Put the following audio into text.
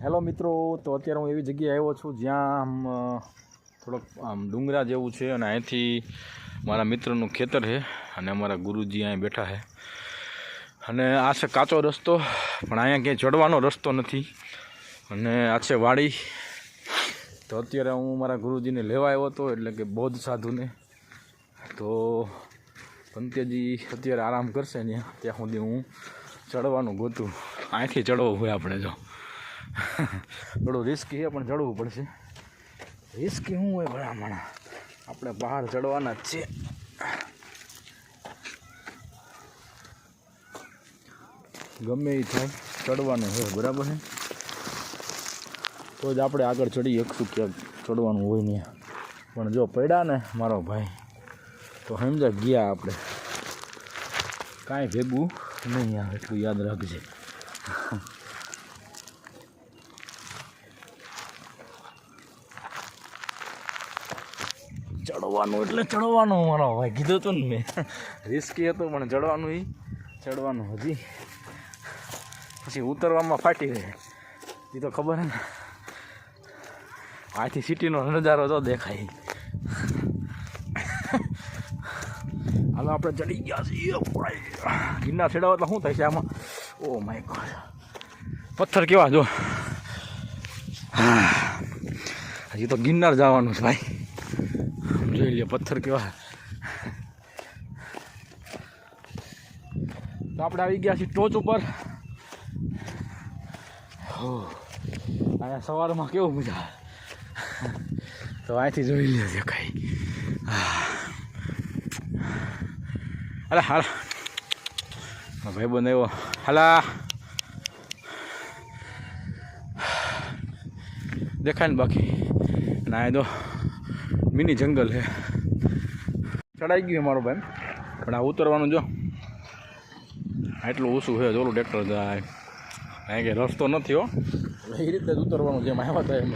Hello મિત્રો, તો અત્યારે હું એવી જગ્યાએ આવ્યો છું જ્યાં આમ થોડોક આમ ડુંગરા જેવું છે અને અહીંથી મારા મિત્રનું ખેતર છે અને અમારા ગુરુજી અહીં બેઠા છે અને આ છે કાચો રસ્તો, પણ અહીંયા ક્યાંય ચડવાનો રસ્તો નથી અને આ છે વાડી. તો અત્યારે હું મારા ગુરુજીને લેવા આવ્યો હતો, એટલે કે બૌદ્ધ સાધુને. તો પંત્યજી અત્યારે આરામ કરશે ને ત્યાં સુધી હું ચડવાનું ગોતું. અહીંથી ચડવું હોય આપણે, જો થોડું રિસ્કી છે પણ ચડવું પડશે. રિસ્કી શું હોય ભલામણ, આપણે બહાર ચડવાના જ છે. ગમે એ થાય ચડવાનું હોય, બરાબર છે, તો જ આપણે આગળ ચડી શકશું. ક્યાંક ચડવાનું હોય ને, પણ જો પડ્યા ને મારો ભાઈ તો સમજા ગયા આપણે, કાંઈ ભેગું નહીં આવે, એટલું યાદ રાખજે. ચડવાનું એટલે ચડવાનું મારો ભાઈ, કીધું હતું ને મેં, રિસ્કી હતું પણ ચડવાનું હજી. પછી ઉતરવામાં ફાટી રહે એ તો ખબર ને. આથી સિટીનો નજારો તો દેખાય. હાલો આપણે ચડી ગયા છીએ. ગિરનાર ચડાવો એટલે શું થાય છે આમાં? ઓ માય ગોડ, પથ્થર કેવા જો. હજી તો ગિરનાર જવાનું છે ભાઈ, જોઈ લે પથ્થર કેવા. તો આપણે આવી ગયા છીએ ટોચ ઉપર. અહીંયા સવારમાં કેવું મજા આવે, તો અહીંથી જોઈ લેજો કઈ. અરે હાલ ભાઈ બંધ આવ્યો. હાલા દેખાય ને બાકી ના, એ તો મિની જંગલ છે. ચડાઈ ગયું મારો ભાઈ, પણ આ ઉતરવાનું જો એટલું ઓછું છે. જોલું ટ્રેક્ટર જાય, કારણ કે રસ્તો નથી હો, એ રીતે જ ઉતરવાનું જેમ આવ્યા હતા એમ.